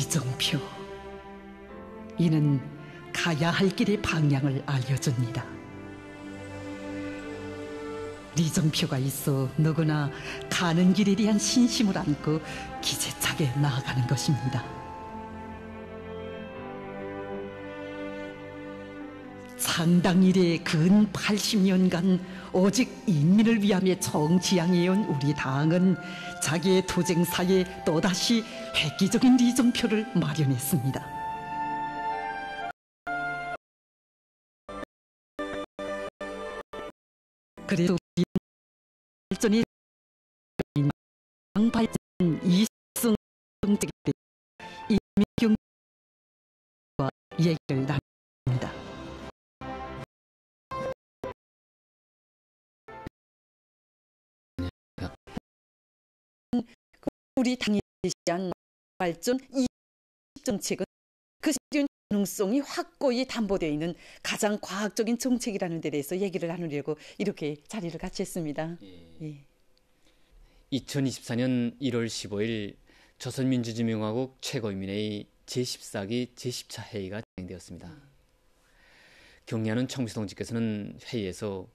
리정표. 이는 가야 할 길의 방향을 알려줍니다. 리정표가 있어 누구나 가는 길에 대한 신심을 안고 기세차게 나아가는 것입니다. 창당 이래 근 80년간 오직 인민을 위함에 정치양해온 우리 당은 자기의 투쟁사에 또다시 획기적인 리정표를 마련했습니다. 그래도 발전이 발전 이승 정책에 인민경과 얘기를 나눕니다. 우리 당이 제시한 발전 이 정책은 그 실현 가능성이 확고히 담보되어 있는 가장 과학적인 정책이라는 데 대해서 얘기를 나누려고 이렇게 자리를 같이 했습니다. 예. 2024년 1월 15일 조선민주주의공화국 최고인민회의 제14기 제10차 회의가 진행되었습니다. 경의하는 청주동지께서는 회의에서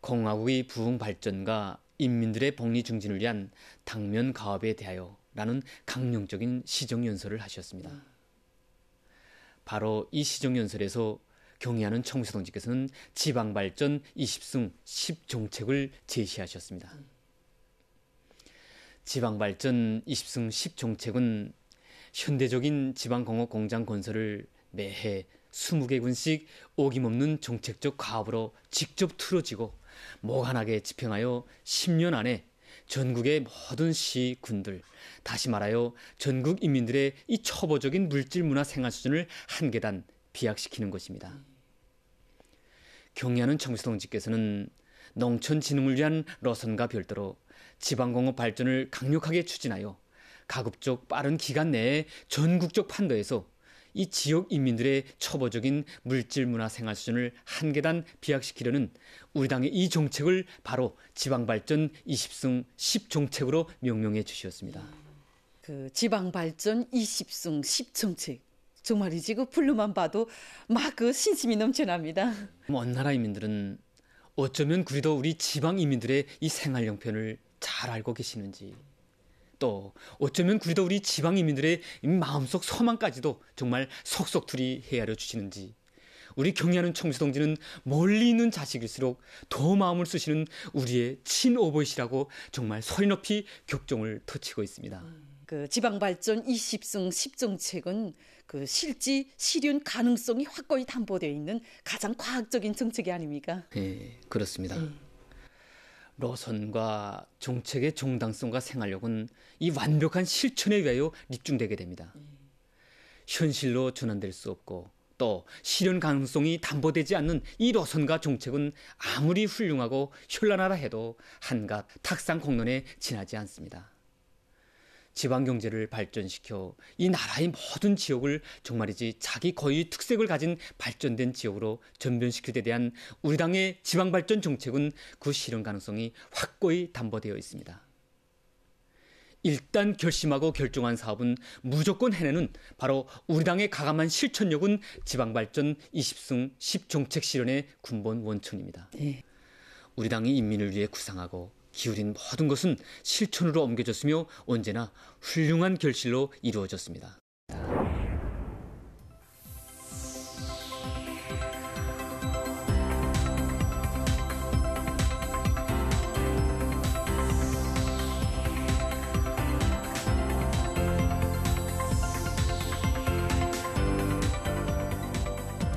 공화국의 부흥 발전과 인민들의 복리 증진을 위한 당면 가업에 대하여 라는 강령적인 시정연설을 하셨습니다. 바로 이 시정연설에서 경의하는 청주동지께서는 지방발전 20승 10종책을 제시하셨습니다. 지방발전 20승 10종책은 현대적인 지방공업 공장 건설을 매해 20개군씩 어김없는 정책적 가업으로 직접 틀어지고 모간하게 집행하여 10년 안에 전국의 모든 시, 군들, 다시 말하여 전국 인민들의 이 초보적인 물질 문화 생활 수준을 한 계단 비약시키는 것입니다. 경의하는 청주동지께서는 농촌진흥을 위한 노선과 별도로 지방공업 발전을 강력하게 추진하여 가급적 빠른 기간 내에 전국적 판도에서 이 지역 인민들의 초보적인 물질 문화 생활 수준을 한 계단 비약시키려는 우리 당의 이 정책을 바로 지방발전 20승 10종책으로 명명해 주셨습니다. 그 지방발전 20승 10정책. 정말이지 그 풀로만 봐도 막 그 신심이 넘쳐납니다. 먼 나라 인민들은 어쩌면 그리도 우리 지방 인민들의 이 생활 형편을 잘 알고 계시는지, 또 어쩌면 그리도 우리 지방 인민들의 마음속 소망까지도 정말 속속들이 헤아려 주시는지, 우리 경의하는 청주동지는 멀리 있는 자식일수록 더 마음을 쓰시는 우리의 친오버이시라고 정말 소리 높이 격정을 터치고 있습니다. 그 지방발전 20승 10정책은 그 실질 실현 가능성이 확고히 담보되어 있는 가장 과학적인 정책이 아닙니까? 네, 그렇습니다. 노선과 정책의 정당성과 생활력은 이 완벽한 실천에 의하여 입증되게 됩니다. 현실로 전환될 수 없고 또 실현 가능성이 담보되지 않는 이 노선과 정책은 아무리 훌륭하고 현란하라 해도 한갓 탁상 공론에 지나지 않습니다. 지방경제를 발전시켜 이 나라의 모든 지역을 정말이지 자기 고유의 특색을 가진 발전된 지역으로 전변시킬 데 대한 우리 당의 지방발전 정책은 그 실현 가능성이 확고히 담보되어 있습니다. 일단 결심하고 결정한 사업은 무조건 해내는 바로 우리 당의 가감한 실천력은 지방발전 20승 10정책 실현의 군본 원천입니다. 우리 당이 인민을 위해 구상하고 기울인 모든 것은 실천으로 옮겨졌으며 언제나 훌륭한 결실로 이루어졌습니다.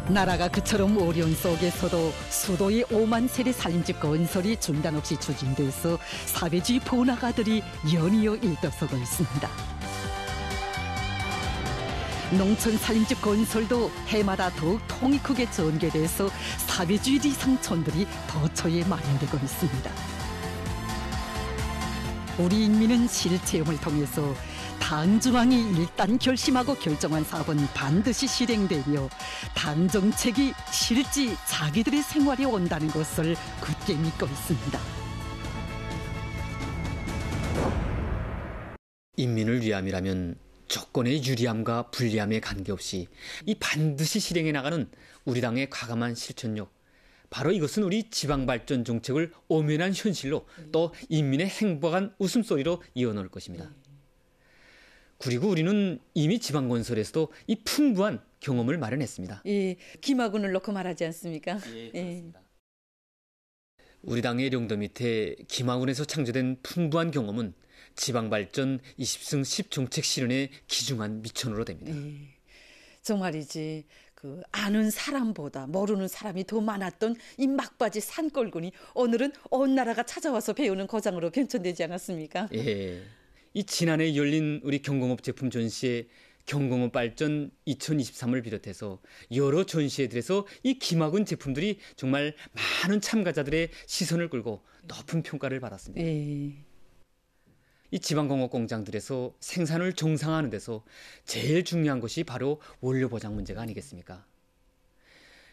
나라가 그처럼 어려운 속에서도 수도의 5만 세대 살림집 건설이 중단 없이 추진돼서 사회주의 번화가들이 연이어 일떠서고 있습니다. 농촌 살림집 건설도 해마다 더욱 통이 크게 전개돼서 사회주의 리상촌들이 도처에 마련되고 있습니다. 우리 인민은 실체험을 통해서 당중앙이 일단 결심하고 결정한 사업은 반드시 실행되며 당정책이 실제 자기들의 생활에 온다는 것을 굳게 믿고 있습니다. 인민을 위함이라면 조건의 유리함과 불리함에 관계없이 이 반드시 실행해 나가는 우리 당의 과감한 실천력, 바로 이것은 우리 지방발전 정책을 엄연한 현실로 또 인민의 행복한 웃음소리로 이어놓을 것입니다. 그리고 우리는 이미 지방건설에서도 이 풍부한 경험을 마련했습니다. 예, 김학운을 놓고 말하지 않습니까? 예, 그렇습니다. 우리 당의 령도 밑에 김학운에서 창조된 풍부한 경험은 지방발전 20승 10정책 실현의 귀중한 미천으로 됩니다. 예, 정말이지 그 아는 사람보다 모르는 사람이 더 많았던 이 막바지 산골군이 오늘은 온 나라가 찾아와서 배우는 거장으로 변천되지 않았습니까? 예, 이 지난해 열린 우리 경공업 제품 전시회 경공업 발전 2023을 비롯해서 여러 전시회들에서 이 김학운 제품들이 정말 많은 참가자들의 시선을 끌고 높은 평가를 받았습니다. 예. 이 지방공업 공장들에서 생산을 정상화하는 데서 제일 중요한 것이 바로 원료 보장 문제가 아니겠습니까?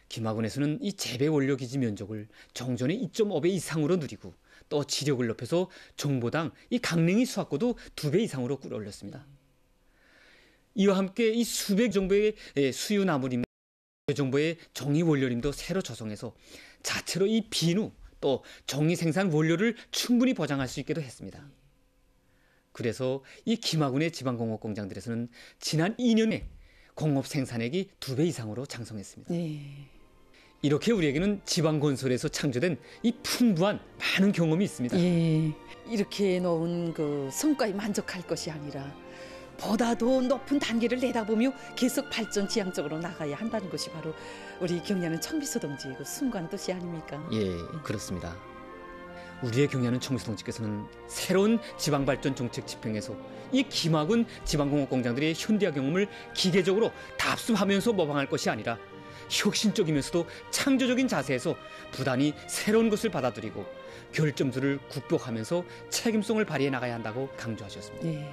김학운에서는 이 재배 원료 기지 면적을 정전의 2.5배 이상으로 늘리고 또 지력을 높여서 정보당 이 강냉이 수확고도 2배 이상으로 끌어올렸습니다. 이와 함께 이 수백 정보의 수유 나무림 정보의 정의 원료림도 새로 조성해서 자체로 이 비누 또 정의 생산 원료를 충분히 보장할 수 있게도 했습니다. 그래서 이 김학운의 지방공업 공장들에서는 지난 2년에 공업 생산액이 2배 이상으로 장성했습니다. 네. 이렇게 우리에게는 지방건설에서 창조된 이 풍부한 많은 경험이 있습니다. 예. 이렇게 놓은 그 성과에 만족할 것이 아니라 보다 더 높은 단계를 내다보며 계속 발전 지향적으로 나가야 한다는 것이 바로 우리 경야는 청비서 동지의 그 순간 뜻이 아닙니까? 예, 그렇습니다. 우리의 경야는 청비서 동지께서는 새로운 지방발전 정책 집행에서 이 김학운 지방공업 공장들의 현대화 경험을 기계적으로 답습하면서 모방할 것이 아니라 혁신적이면서도 창조적인 자세에서 부단히 새로운 것을 받아들이고 결점들을 극복하면서 책임성을 발휘해 나가야 한다고 강조하셨습니다. 예.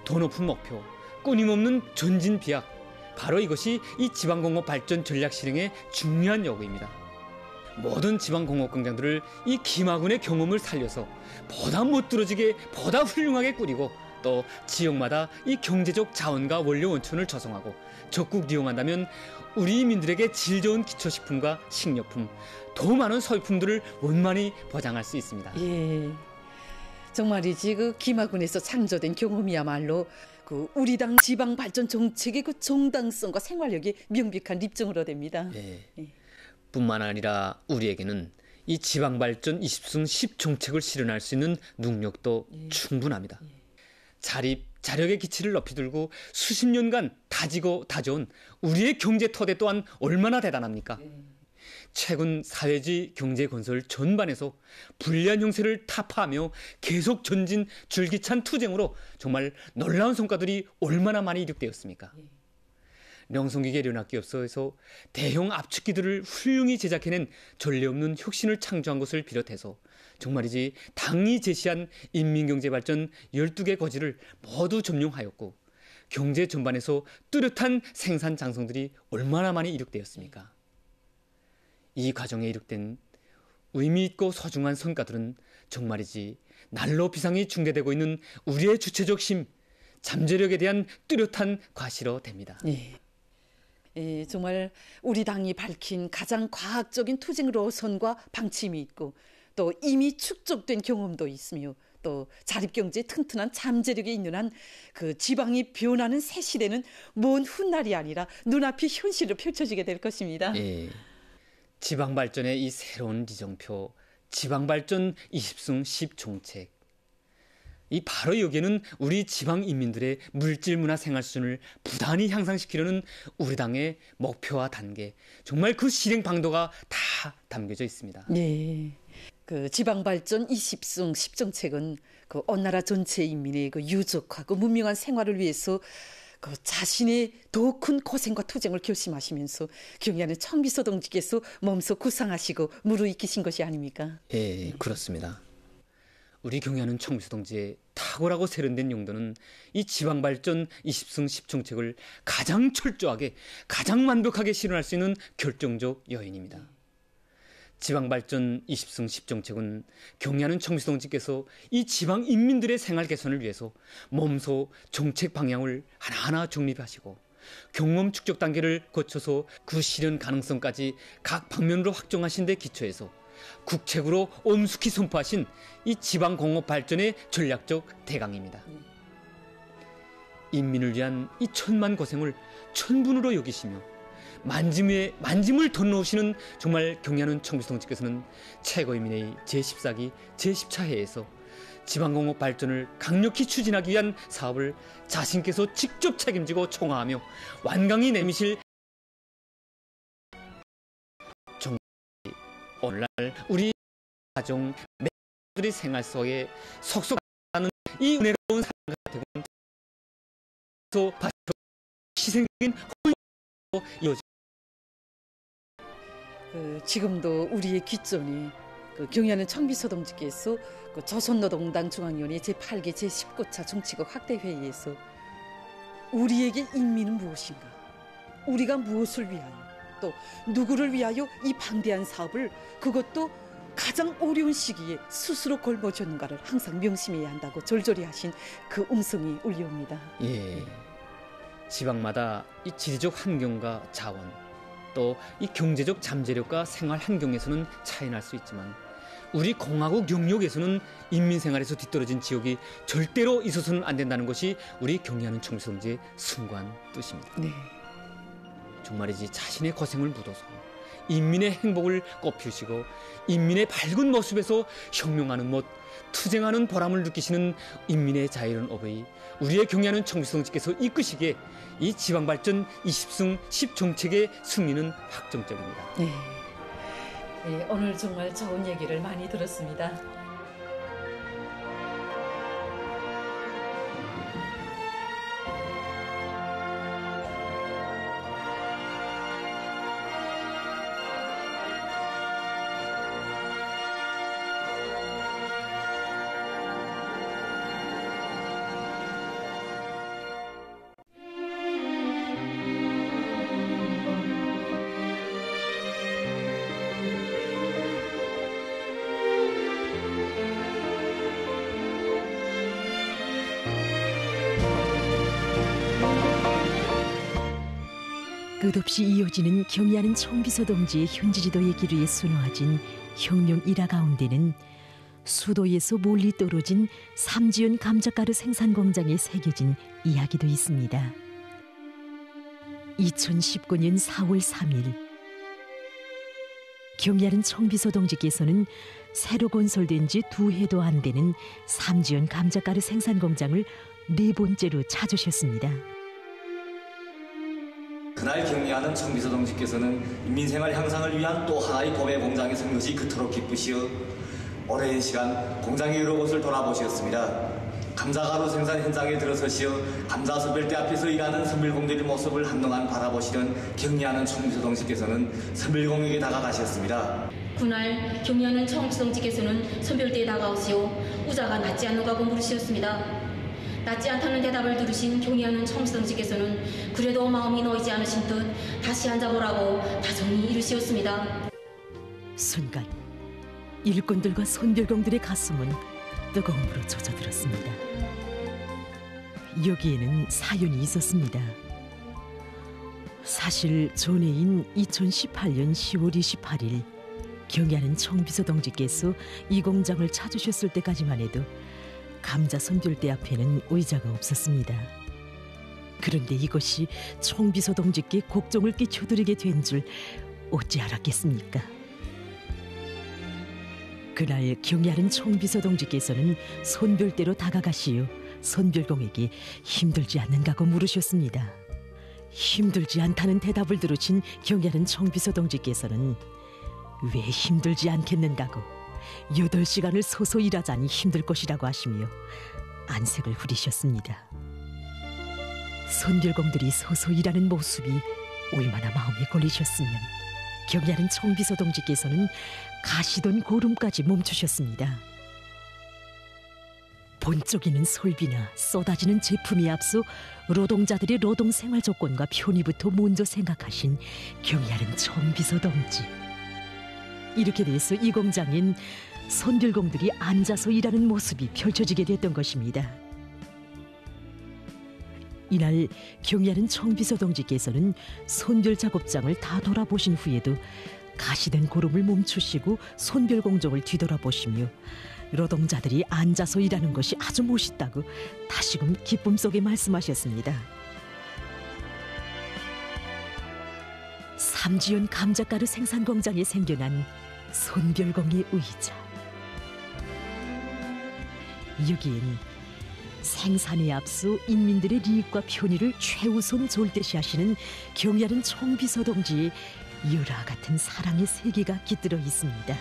더 높은 목표, 끊임없는 전진 비약, 바로 이것이 이 지방공업 발전 전략 실행의 중요한 요구입니다. 모든 지방공업 공장들을 이 김학운의 경험을 살려서 보다 못들어지게 보다 훌륭하게 꾸리고 또 지역마다 이 경제적 자원과 원료 원천을 조성하고 적극 이용한다면 우리 민들에게 질 좋은 기초식품과 식료품, 더 많은 소비품들을 원만히 보장할 수 있습니다. 예. 정말이지 그 김학운에서 창조된 경험이야말로 그 우리 당 지방 발전 정책의 그 정당성과 생활력이 명백한 입증으로 됩니다. 예. 예. 뿐만 아니라 우리에게는 이 지방발전 20승 10정책을 실현할 수 있는 능력도 충분합니다. 자력의 기치를 높이 들고 수십 년간 다지고 다져온 우리의 경제 토대 또한 얼마나 대단합니까? 최근 사회주의 경제 건설 전반에서 불리한 형세를 타파하며 계속 전진 줄기찬 투쟁으로 정말 놀라운 성과들이 얼마나 많이 이룩되었습니까? 명성기계 연합기업소에서 대형 압축기들을 훌륭히 제작해낸 전례 없는 혁신을 창조한 것을 비롯해서 정말이지 당이 제시한 인민경제발전 12개 거지를 모두 점령하였고 경제 전반에서 뚜렷한 생산 장성들이 얼마나 많이 이룩되었습니까? 이 과정에 이룩된 의미 있고 소중한 성과들은 정말이지 날로 비상이 중대되고 있는 우리의 주체적 힘, 잠재력에 대한 뚜렷한 과시로 됩니다. 예. 예, 정말 우리 당이 밝힌 가장 과학적인 투쟁로선과 방침이 있고 또 이미 축적된 경험도 있으며 또 자립경제의 튼튼한 잠재력이 있는 한 그 지방이 변하는 새 시대는 먼 훗날이 아니라 눈앞이 현실로 펼쳐지게 될 것입니다. 예. 지방발전의 이 새로운 지정표, 지방발전 20승 10정책. 이 바로 여기에는 우리 지방 인민들의 물질 문화 생활 수준을 부단히 향상시키려는 우리 당의 목표와 단계, 정말 그 실행 방도가 다 담겨져 있습니다. 네. 그 지방발전 20승 10정책은 그 온 나라 전체 인민의 그 유족하고 문명한 생활을 위해서 그 자신의 더 큰 고생과 투쟁을 결심하시면서 경야는 청비서 동지께서 몸소 구상하시고 무르익히신 것이 아닙니까? 예, 그렇습니다. 우리 경야는 청비서 동지의 탁월하고 세련된 용도는 이 지방발전 20승 10정책을 가장 철저하게, 가장 완벽하게 실현할 수 있는 결정적 요인입니다. 지방발전 20승 10정책은 경의하는 청비서동지께서 이 지방 인민들의 생활 개선을 위해서 몸소 정책 방향을 하나하나 정립하시고 경험 축적 단계를 거쳐서 그 실현 가능성까지 각 방면으로 확정하신 데 기초해서 국책으로 엄숙히 선포하신 이 지방공업 발전의 전략적 대강입니다. 인민을 위한 이 천만 고생을 천분으로 여기시며 만짐을 덧놓으시는 정말 경의하는 청비서동지께서는 최고인민회의 제14기 제10차 회에서 지방공업 발전을 강력히 추진하기 위한 사업을 자신께서 직접 책임지고 총화하며 완강히 내미실 정말 오늘날 우리 가정 매들의 생활 속에 속속하는 이 은혜로운 사랑 같은 또 희생적인 홀로 이어져. 지금도 우리의 귓전에 경의하는 청비서동지께서 조선노동당 중앙위원회 제8기 제19차 정치국 확대회의에서 우리에게 인민은 무엇인가, 우리가 무엇을 위하여, 또 누구를 위하여 이 방대한 사업을, 그것도 가장 어려운 시기에 스스로 걸머쥐는가를 항상 명심해야 한다고 절절히 하신 그 음성이 울려옵니다. 예, 지방마다 이 지리적 환경과 자원, 또 이 경제적 잠재력과 생활 환경에서는 차이 날 수 있지만 우리 공화국 영역에서는 인민 생활에서 뒤떨어진 지역이 절대로 있어서는 안 된다는 것이 우리 경의하는 청비서동지의 숭고한 뜻입니다. 네. 정말이지 자신의 고생을 묻어서 인민의 행복을 꽃피우시고 인민의 밝은 모습에서 혁명하는 멋, 투쟁하는 보람을 느끼시는 인민의 자유로운 어버이 우리의 경의하는 청비서동지께서 이끄시기에 이 지방발전 20승 10정책의 승리는 확정적입니다. 네. 네, 오늘 정말 좋은 얘기를 많이 들었습니다. 끝없이 이어지는 경의하는 청비서동지의 현지지도의 길 위에 수놓아진 혁명 일화 가운데는 수도에서 멀리 떨어진 삼지연 감자가루 생산 공장에 새겨진 이야기도 있습니다. 2019년 4월 3일 경의하는 청비서동지께서는 새로 건설된 지 2해도 안 되는 삼지연 감자가루 생산 공장을 4번째로 찾으셨습니다. 그날 경의하는 청비서동지께서는 인민생활 향상을 위한 또 하나의 도배 공장에 선 것이 그토록 기쁘시어 오랜 시간 공장의 여러 곳을 돌아보셨습니다. 감자가루 생산 현장에 들어서시어 감자 선별대 앞에서 일하는 선별공들의 모습을 한동안 바라보시던 경의하는 청비서동지께서는 선별공에게 다가가셨습니다. 그날 경의하는 청비서동지께서는 선별대에 다가오시어 우자가 낫지 않는가고 물으셨습니다. 낫지 않다는 대답을 들으신 경의하는 청비서동지께서는 그래도 마음이 놓이지 않으신 듯 다시 앉아보라고 다정히 이르시었습니다. 순간 일꾼들과 선별공들의 가슴은 뜨거움으로 젖어들었습니다. 여기에는 사연이 있었습니다. 사실 전해인 2018년 10월 28일 경의하는 청비서동지께서 이 공장을 찾으셨을 때까지만 해도 감자 선별대 앞에는 의자가 없었습니다. 그런데 이것이 청비서동지께 걱정을 끼쳐드리게 된 줄 어찌 알았겠습니까? 그날 경의하는 청비서동지께서는 선별대로 다가가시어 선별공에게 힘들지 않는가고 물으셨습니다. 힘들지 않다는 대답을 들으신 경의하는 청비서동지께서는 왜 힘들지 않겠는가고 8시간을 서서 일하자니 힘들 것이라고 하시며 안색을 부리셨습니다. 선별공들이 서서 일하는 모습이 얼마나 마음에 걸리셨으면 경의하는 청비서동지께서는 가시던 걸음까지 멈추셨습니다. 번쩍이는 설비나 쏟아지는 제품에 앞서 노동자들의 노동 생활 조건과 편의부터 먼저 생각하신 경의하는 청비서동지. 이렇게 돼서 이 공장엔 손별공들이 앉아서 일하는 모습이 펼쳐지게 됐던 것입니다. 이날 경의하는 청비서 동지께서는 손별 작업장을 다 돌아보신 후에도 가시된 고름을 멈추시고 손별 공정을 뒤돌아보시며 노동자들이 앉아서 일하는 것이 아주 멋있다고 다시금 기쁨 속에 말씀하셨습니다. 삼지연 감자가루 생산 공장에 생겨난 손별공의 의자. 여기엔 생산에 앞서 인민들의利益과 편의를 최우선 졸대시하시는 경의하는 총비서 동지의 열화 같은 사랑의 세계가 깃들어 있습니다.